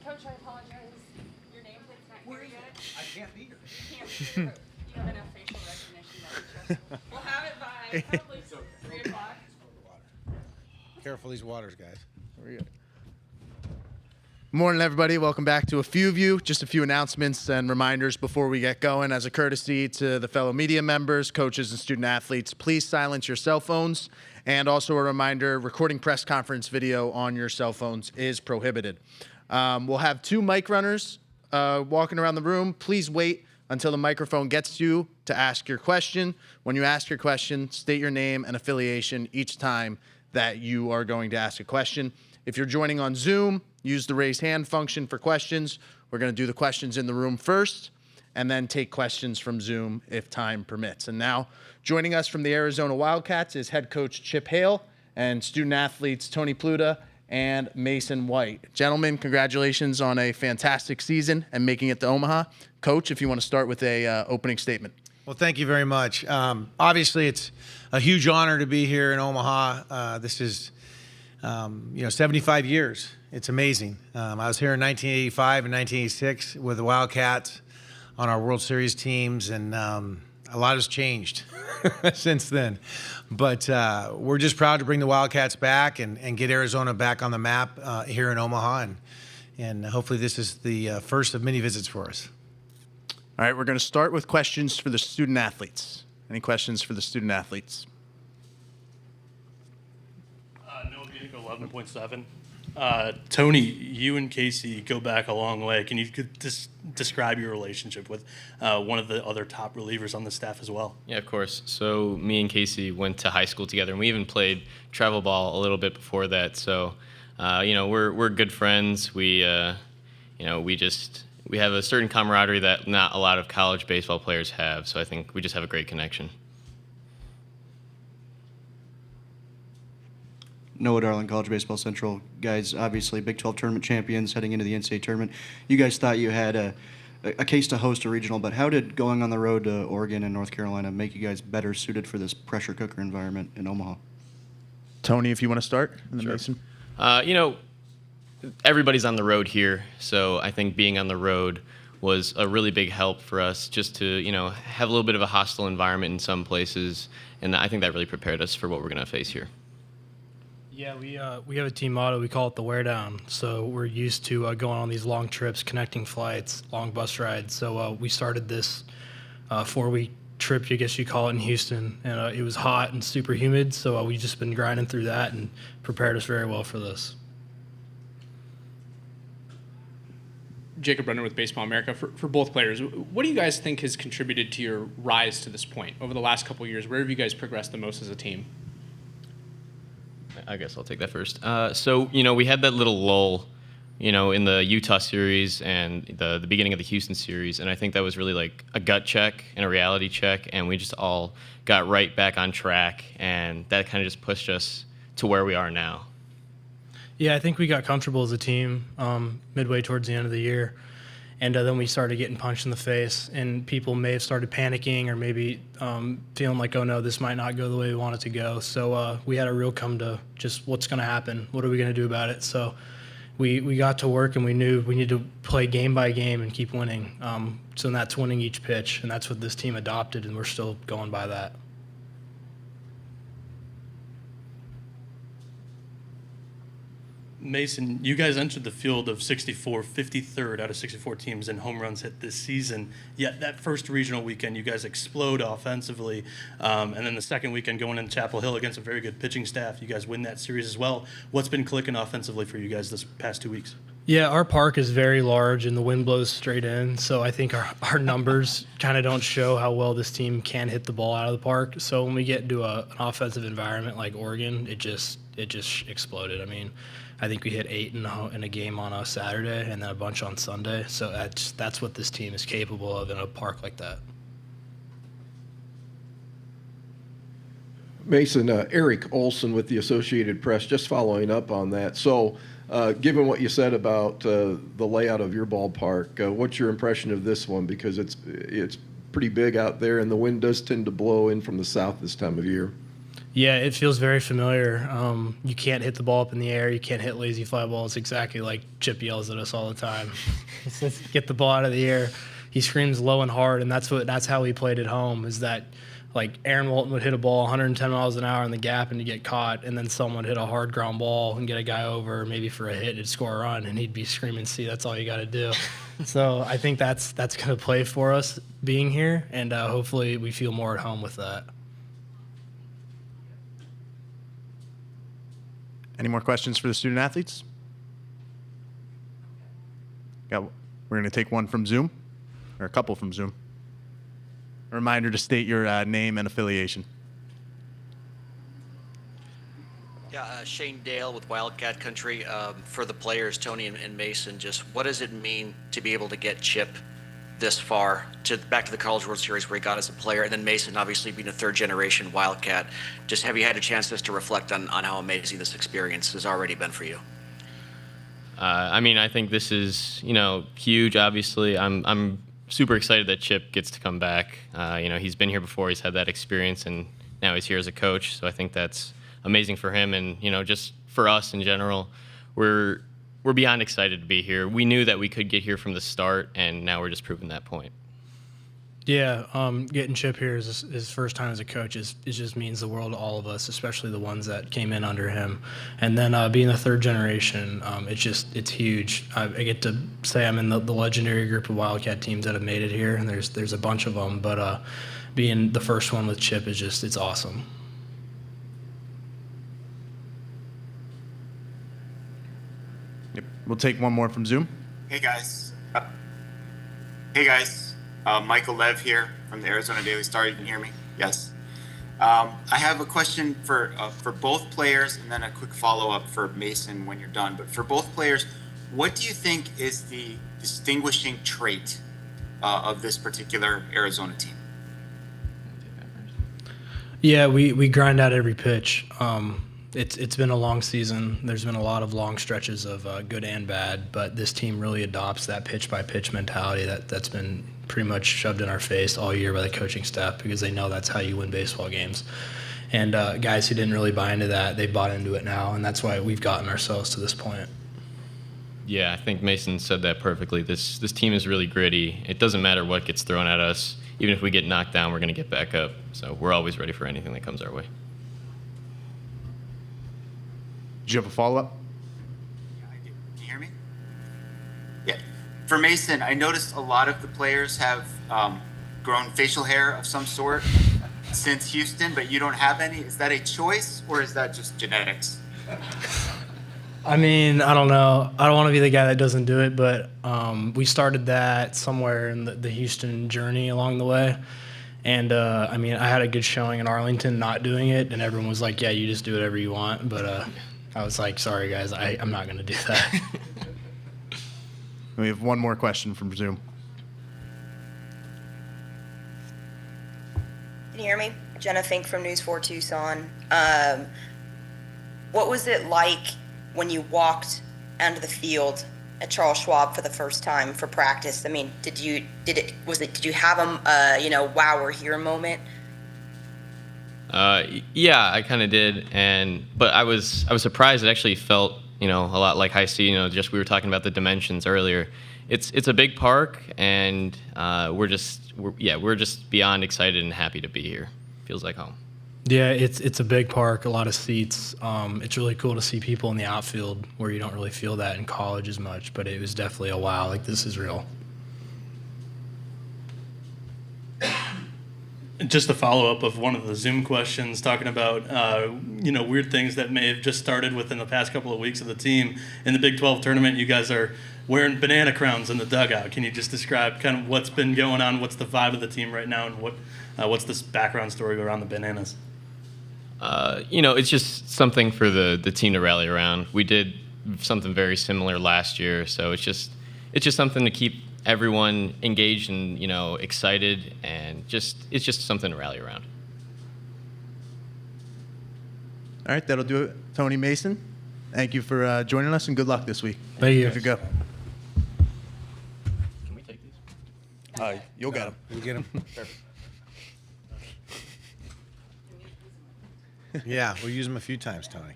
Coach, I apologize. Your nameplate's not here yet. I can't be here. You can't be here. You have enough facial recognition that we trust. We'll have it by probably 3 o'clock. Careful these waters, guys. Morning, everybody. Welcome back to A Few View. Just a few announcements and reminders before we get going. As a courtesy to the fellow media members, coaches, and student athletes, please silence your cell phones. And also a reminder, recording press conference video on your cell phones is prohibited. We'll have 2 mic runners walking around the room. Please wait until the microphone gets to you to ask your question. When you ask your question, state your name and affiliation each time that you are going to ask a question. If you're joining on Zoom, use the raise hand function for questions. We're going to do the questions in the room first and then take questions from Zoom if time permits. And now, joining us from the Arizona Wildcats is head coach Chip Hale and student athletes Tony Pluta and Mason White. Gentlemen, congratulations on a fantastic season and making it to Omaha. Coach, if you want to start with a opening statement. Well, thank you very much. Obviously, it's a huge honor to be here in Omaha. This is 75 years. It's amazing. I was here in 1985 and 1986 with the Wildcats on our World Series teams, and a lot has changed since then. But we're just proud to bring the Wildcats back and get Arizona back on the map here in Omaha, and hopefully this is the first of many visits for us. All right, we're going to start with questions for the student athletes. Any questions for the student athletes? Noah Munich, 11.7. Tony, you and Casey go back a long way. Can you describe your relationship with one of the other top relievers on the staff as well? Yeah, of course. So me and Casey went to high school together, and we even played travel ball a little bit before that. So, we're good friends. We have a certain camaraderie that not a lot of college baseball players have. So I think we just have a great connection. Noah Darling, College Baseball Central. Guys, obviously Big 12 tournament champions heading into the NCAA tournament. You guys thought you had a case to host a regional, but how did going on the road to Oregon and North Carolina make you guys better suited for this pressure cooker environment in Omaha? Tony, if you want to start, and then Sure. Mason. Everybody's on the road here, so I think being on the road was a really big help for us just to, have a little bit of a hostile environment in some places, and I think that really prepared us for what we're going to face here. Yeah, we have a team motto. We call it the wear down. So we're used to going on these long trips, connecting flights, long bus rides. So we started this 4-week trip, I guess you call it, in Houston, and it was hot and super humid. So we've just been grinding through that and prepared us very well for this. Jacob Brenner with Baseball America. For both players, what do you guys think has contributed to your rise to this point over the last couple of years? Where have you guys progressed the most as a team? I guess I'll take that first. We had that little lull, in the Utah series and the beginning of the Houston series, and I think that was really like a gut check and a reality check, and we just all got right back on track, and that kind of just pushed us to where we are now. Yeah, I think we got comfortable as a team midway towards the end of the year. And then we started getting punched in the face, and people may have started panicking or maybe feeling like, oh, no, this might not go the way we want it to go. So we had a real come to just what's going to happen. What are we going to do about it? So we got to work, and we knew we need to play game by game and keep winning. So that's winning each pitch, and that's what this team adopted, and we're still going by that. Mason, you guys entered the field of 64, 53rd out of 64 teams in home runs hit this season. Yet that first regional weekend, you guys explode offensively. And then the second weekend going into Chapel Hill against a very good pitching staff, you guys win that series as well. What's been clicking offensively for you guys this past 2 weeks? Yeah, our park is very large, and the wind blows straight in. So I think our numbers kind of don't show how well this team can hit the ball out of the park. So when we get into an offensive environment like Oregon, it just exploded. I mean, I think we hit 8 in a game on a Saturday and then a bunch on Sunday. So that's what this team is capable of in a park like that. Mason, Eric Olson with the Associated Press, just following up on that. So given what you said about the layout of your ballpark, what's your impression of this one? Because it's pretty big out there, and the wind does tend to blow in from the south this time of year. Yeah, it feels very familiar. You can't hit the ball up in the air. You can't hit lazy fly balls. Exactly like Chip yells at us all the time. He says, "Get the ball out of the air." He screams low and hard, and that's how we played at home. Is that like Aaron Walton would hit a ball 110 miles an hour in the gap and you get caught, and then someone would hit a hard ground ball and get a guy over maybe for a hit and score a run, and he'd be screaming, "See, that's all you got to do." So I think that's going to play for us being here, and hopefully we feel more at home with that. Any more questions for the student athletes? We're going to take one from Zoom, or a couple from Zoom. A reminder to state your name and affiliation. Yeah, Shane Dale with Wildcat Country. For the players, Tony and Mason, just what does it mean to be able to get Chip this far, back to the College World Series where he got as a player, and then Mason obviously being a third-generation Wildcat. Just have you had a chance just to reflect on how amazing this experience has already been for you? I mean, I think this is, huge, obviously. I'm super excited that Chip gets to come back. He's been here before. He's had that experience, and now he's here as a coach. So I think that's amazing for him. And, just for us in general, we're beyond excited to be here. We knew that we could get here from the start, and now we're just proving that point. Yeah, getting Chip here is his first time as a coach. It just means the world to all of us, especially the ones that came in under him. And then being the third generation, it's huge. I get to say I'm in the legendary group of Wildcat teams that have made it here, and there's a bunch of them. But being the first one with Chip it's awesome. Yep. We'll take one more from Zoom. Hey guys. Michael Lev here from the Arizona Daily Star. You can hear me? Yes. I have a question for both players, and then a quick follow-up for Mason when you're done. But for both players, what do you think is the distinguishing trait of this particular Arizona team? Yeah, we grind out every pitch. It's been a long season. There's been a lot of long stretches of good and bad, but this team really adopts that pitch-by-pitch mentality that's been pretty much shoved in our face all year by the coaching staff, because they know that's how you win baseball games. And guys who didn't really buy into that, they bought into it now, and that's why we've gotten ourselves to this point. Yeah, I think Mason said that perfectly. This team is really gritty. It doesn't matter what gets thrown at us. Even if we get knocked down, we're going to get back up. So we're always ready for anything that comes our way. Did you have a follow-up? Yeah, I do. Can you hear me? Yeah. For Mason, I noticed a lot of the players have grown facial hair of some sort since Houston, but you don't have any. Is that a choice, or is that just genetics? I mean, I don't know. I don't want to be the guy that doesn't do it, but we started that somewhere in the Houston journey along the way. And, I had a good showing in Arlington not doing it, and everyone was like, yeah, you just do whatever you want. But I was like, sorry, guys, I'm not going to do that. We have one more question from Zoom. Can you hear me? Jenna Fink from News 4 Tucson. What was it like when you walked onto the field at Charles Schwab for the first time for practice? I mean, did you have a wow, we're here moment? Yeah, I kind of did, but I was surprised. It actually felt a lot like High C. Just we were talking about the dimensions earlier. It's a big park, and we're just beyond excited and happy to be here. Feels like home. Yeah, it's a big park, a lot of seats. It's really cool to see people in the outfield where you don't really feel that in college as much, but it was definitely a wow, like this is real. Just a follow-up of one of the Zoom questions talking about, weird things that may have just started within the past couple of weeks of the team. In the Big 12 tournament, you guys are wearing banana crowns in the dugout. Can you just describe kind of what's been going on, what's the vibe of the team right now, and what's this background story around the bananas? It's just something for the team to rally around. We did something very similar last year, so it's just something to keep everyone engaged and excited, and it's just something to rally around. All right, that'll do it. Tony, Mason, thank you for joining us, and good luck this week. Thank you. Good to go. Can we take these? You'll get them. You get them? Yeah, we'll use them a few times, Tony.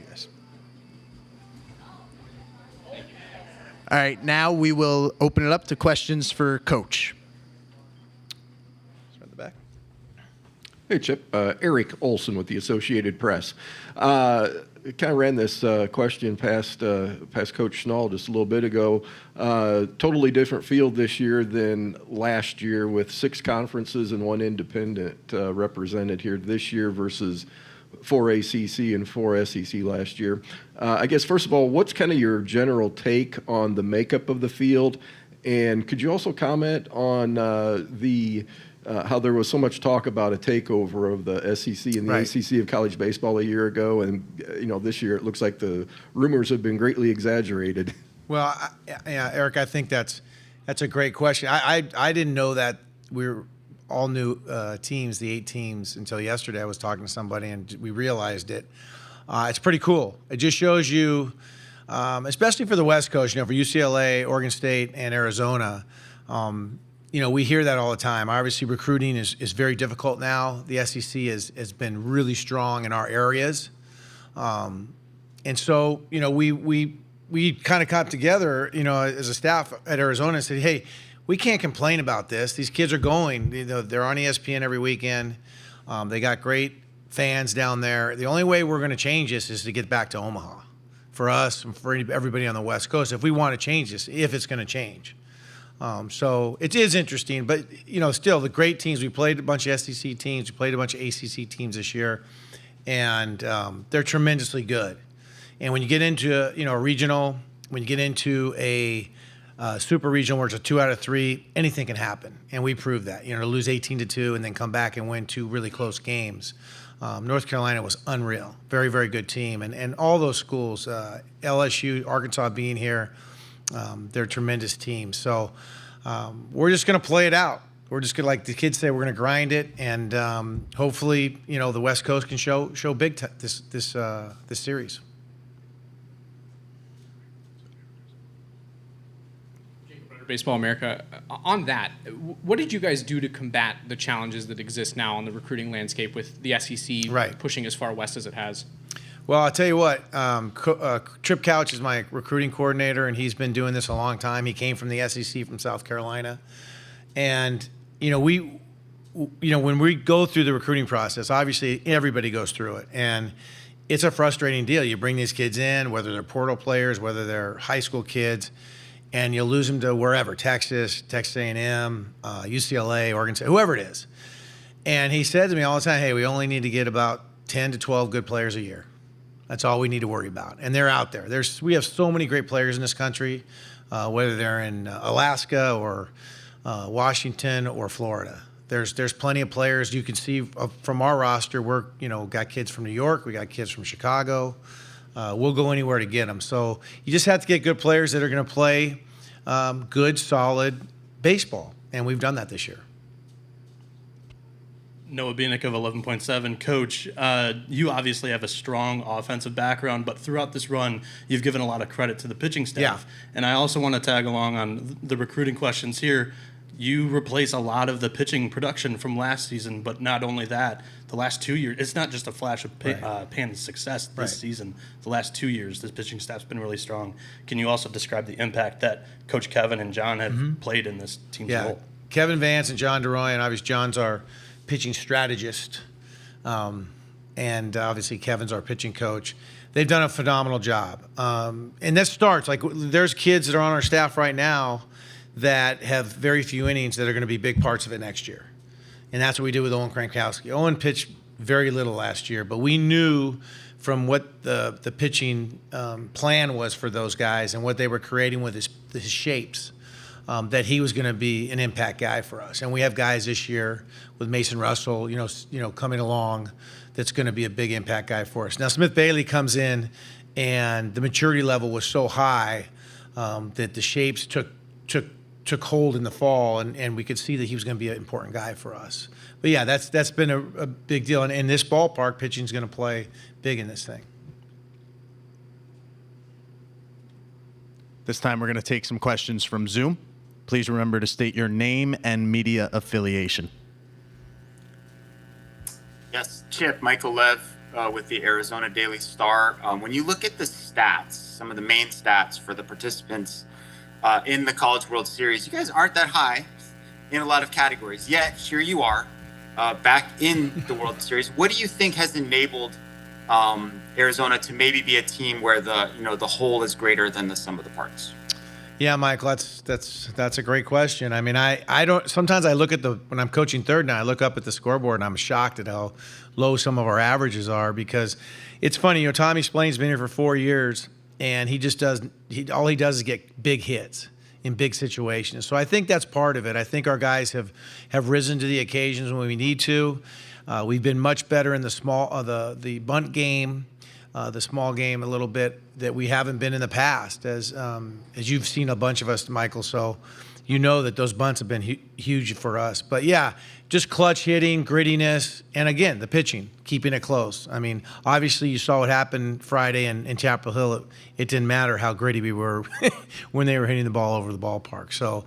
Yes. All right, now we will open it up to questions for Coach. Start in the back. Hey, Chip. Eric Olson with the Associated Press. Kind of ran this question past Coach Schnall just a little bit ago. Totally different field this year than last year, with 6 conferences and 1 independent represented here this year versus 4 ACC and 4 SEC last year. I guess, first of all, what's kind of your general take on the makeup of the field? And could you also comment on how there was so much talk about a takeover of the SEC and the Right. ACC of college baseball a year ago, and this year it looks like the rumors have been greatly exaggerated. Well, yeah, Eric, I think that's a great question. I didn't know that we were all new teams, the 8 teams, until yesterday. I was talking to somebody and we realized it. It's pretty cool. It just shows you, especially for the West Coast, for UCLA, Oregon State, and Arizona. We hear that all the time. Obviously, recruiting is very difficult now. The SEC has been really strong in our areas. And so, we kind of got together, as a staff at Arizona and said, hey, we can't complain about this. These kids are going. They're on ESPN every weekend. They got great fans down there. The only way we're going to change this is to get back to Omaha for us and for everybody on the West Coast if we want to change this, if it's going to change. So it is interesting, but still the great teams. We played a bunch of SEC teams. We played a bunch of ACC teams this year, and they're tremendously good. And when you get into a regional, when you get into a super regional where it's a 2 out of 3, anything can happen, and we proved that. To lose 18-2 and then come back and win 2 really close games. North Carolina was unreal, very very good team, and all those schools, LSU, Arkansas being here. They're tremendous teams. So we're just going to play it out. We're just going to, like the kids say, we're going to grind it, and hopefully, the West Coast can show big this series. Baseball America. On that, what did you guys do to combat the challenges that exist now on the recruiting landscape with the SEC pushing as far west as it has? Well, I'll tell you what, Trip Couch is my recruiting coordinator, and he's been doing this a long time. He came from the SEC from South Carolina. And, when we go through the recruiting process, obviously everybody goes through it. And it's a frustrating deal. You bring these kids in, whether they're portal players, whether they're high school kids, and you lose them to wherever, Texas A&M, UCLA, Oregon State, whoever it is. And he said to me all the time, hey, we only need to get about 10 to 12 good players a year. That's all we need to worry about. And they're out there. We have so many great players in this country, whether they're in Alaska or Washington or Florida. There's plenty of players. You can see from our roster, we're got kids from New York, we got kids from Chicago. We'll go anywhere to get them. So you just have to get good players that are going to play good, solid baseball, and we've done that this year. Noah Bieniek of 11.7. Coach, you obviously have a strong offensive background, but throughout this run, you've given a lot of credit to the pitching staff. Yeah. And I also want to tag along on the recruiting questions here. You replace a lot of the pitching production from last season, but not only that, the last 2 years, it's not just a flash of pan success this season. The last 2 years, this pitching staff's been really strong. Can you also describe the impact that Coach Kevin and John have played in this team's role? Kevin Vance and John DeRoy, and obviously John's our pitching strategist, and obviously Kevin's our pitching coach. They've done a phenomenal job. And that starts, like there's kids that are on our staff right now that have very few innings that are going to be big parts of it next year. And that's what we did with Owen Krankowski. Owen pitched very little last year, but we knew from what the pitching plan was for those guys and what they were creating with his shapes, that he was going to be an impact guy for us. And we have guys this year with Mason Russell, coming along, that's going to be a big impact guy for us. Now Smith Bailey comes in, and the maturity level was so high that the shapes took hold in the fall, and we could see that he was going to be an important guy for us. But yeah, that's been a big deal. And in this ballpark, pitching is going to play big in this thing. This time we're going to take some questions from Zoom. Please remember to state your name and media affiliation. Yes, Chip, Michael Lev with the Arizona Daily Star. When you look at the stats, some of the main stats for the participants in the College World Series, you guys aren't that high in a lot of categories. Yet, here you are back in the World Series. What do you think has enabled Arizona to maybe be a team where the whole is greater than the sum of the parts? Yeah, Michael, that's a great question. I mean, I don't. Sometimes I look at when I'm coaching third now, I look up at the scoreboard and I'm shocked at how low some of our averages are, because it's funny. You know, Tommy Splain's been here for 4 years, and he just does. All he does is get big hits in big situations. So I think that's part of it. I think our guys have risen to the occasions when we need to. We've been much better in the bunt game, the small game a little bit that we haven't been in the past, as you've seen a bunch of us, Michael. So you know that those bunts have been huge for us. But yeah, just clutch hitting, grittiness, and again, the pitching, keeping it close. I mean, obviously you saw what happened Friday in Chapel Hill. It didn't matter how gritty we were when they were hitting the ball over the ballpark. So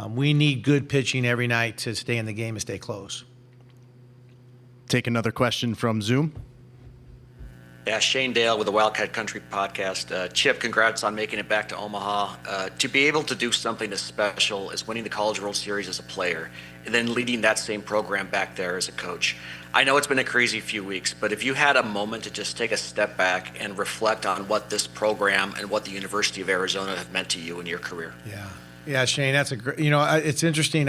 we need good pitching every night to stay in the game and stay close. Take another question from Zoom. Yeah, Shane Dale with the Wildcat Country podcast. Chip, congrats on making it back to Omaha. To be able to do something as special as winning the College World Series as a player and then leading that same program back there as a coach. I know it's been a crazy few weeks, but if you had a moment to just take a step back and reflect on what this program and what the University of Arizona have meant to you in your career. Yeah, Shane, that's a great. You know, it's interesting.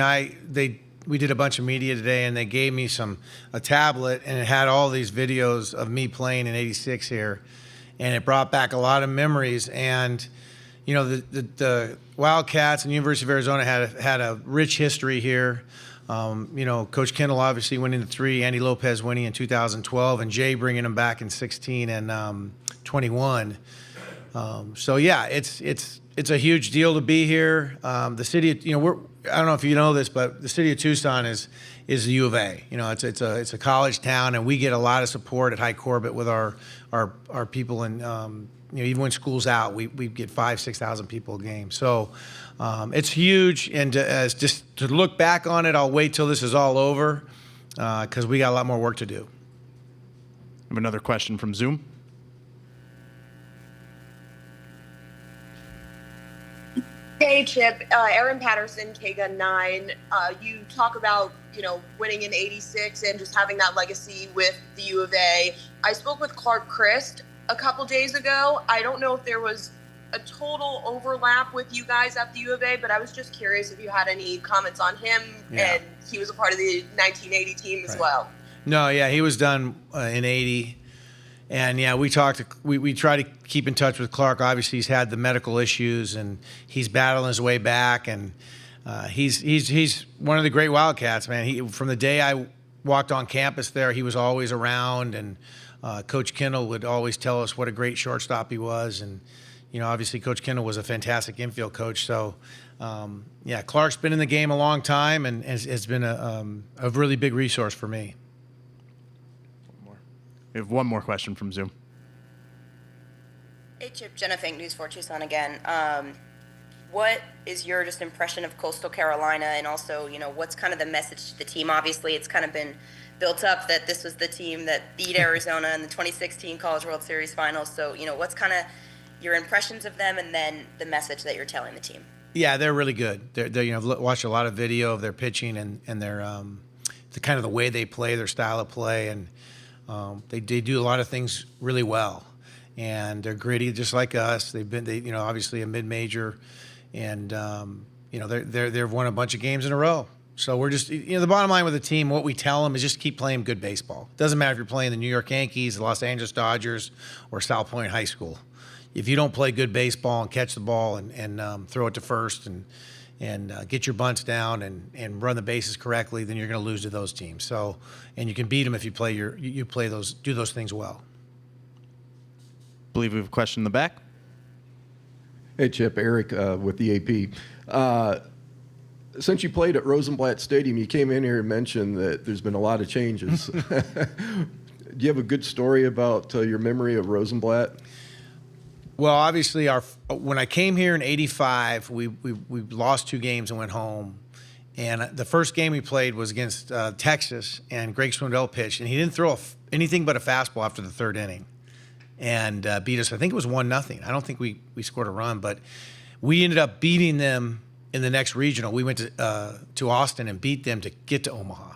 We did a bunch of media today, and they gave me a tablet, and it had all these videos of me playing in '86 here, and it brought back a lot of memories. And you know, the Wildcats and the University of Arizona had a rich history here. You know, Coach Kendall obviously winning the 3, Andy Lopez winning in 2012, and Jay bringing them back in 16 and 21. So yeah, it's a huge deal to be here. The city, I don't know if you know this, but the city of Tucson is the U of A. You know, it's a college town, and we get a lot of support at High Corbett with our people, and even when school's out, we get 5,000-6,000 people a game. So it's huge, and just to look back on it, I'll wait till this is all over because we got a lot more work to do. I have another question from Zoom. Hey, Chip. Aaron Patterson, KGUN 9. You talk about, winning in '86 and just having that legacy with the U of A. I spoke with Clark Christ a couple days ago. I don't know if there was a total overlap with you guys at the U of A, but I was just curious if you had any comments on him. Yeah. And he was a part of the 1980 team as well. No, yeah, he was done in '80. And yeah, we try to keep in touch with Clark. Obviously, he's had the medical issues, and he's battling his way back. And he's one of the great Wildcats, man. From the day I walked on campus there, he was always around. And Coach Kendall would always tell us what a great shortstop he was. And obviously, Coach Kendall was a fantastic infield coach. So yeah, Clark's been in the game a long time, and has been a really big resource for me. We have one more question from Zoom. Hey, Chip, Jenna Fink, News 4 Tucson again. What is your just impression of Coastal Carolina, and also, what's kind of the message to the team? Obviously, it's kind of been built up that this was the team that beat Arizona in the 2016 College World Series Finals. So, what's kind of your impressions of them, and then the message that you're telling the team? Yeah, they're really good. I've watched a lot of video of their pitching and their the kind of the way they play, their style of play, and they do a lot of things really well, and they're gritty just like us. They've obviously a mid-major, and they've won a bunch of games in a row. So we're just the bottom line with the team, what we tell them is just keep playing good baseball. Doesn't matter if you're playing the New York Yankees, the Los Angeles Dodgers, or South Point High School. If you don't play good baseball and catch the ball and throw it to first and get your bunts down and run the bases correctly, then you're going to lose to those teams. So, and you can beat them if you do those things well. I believe we have a question in the back. Hey, Chip, Eric with the AP. Since you played at Rosenblatt Stadium, you came in here and mentioned that there's been a lot of changes. Do you have a good story about your memory of Rosenblatt? Well, obviously, when I came here in '85, we lost 2 games and went home. And the first game we played was against Texas, and Greg Swindell pitched, and he didn't throw anything but a fastball after the 3rd inning, and beat us. I think it was 1-0. I don't think we scored a run, but we ended up beating them in the next regional. We went to Austin and beat them to get to Omaha.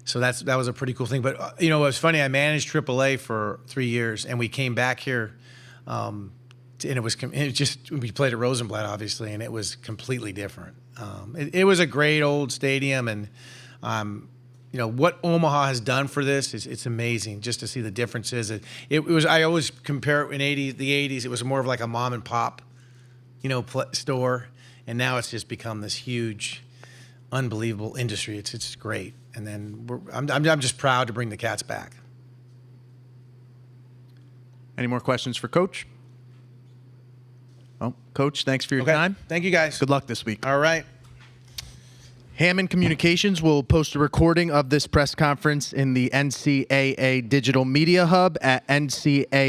So that was a pretty cool thing. But it was funny. I managed AAA for 3 years, and we came back here, and we played at Rosenblatt, obviously, and it was completely different. It was a great old stadium, and what Omaha has done for this it's amazing just to see the differences. It was, I always compare it in the 80s. It was more of like a mom and pop, store, and now it's just become this huge, unbelievable industry. It's great, and then I'm just proud to bring the Cats back. Any more questions for Coach? Oh, Coach, thanks for your time. Thank you, guys. Good luck this week. All right. Hammond Communications will post a recording of this press conference in the NCAA Digital Media Hub at NCAA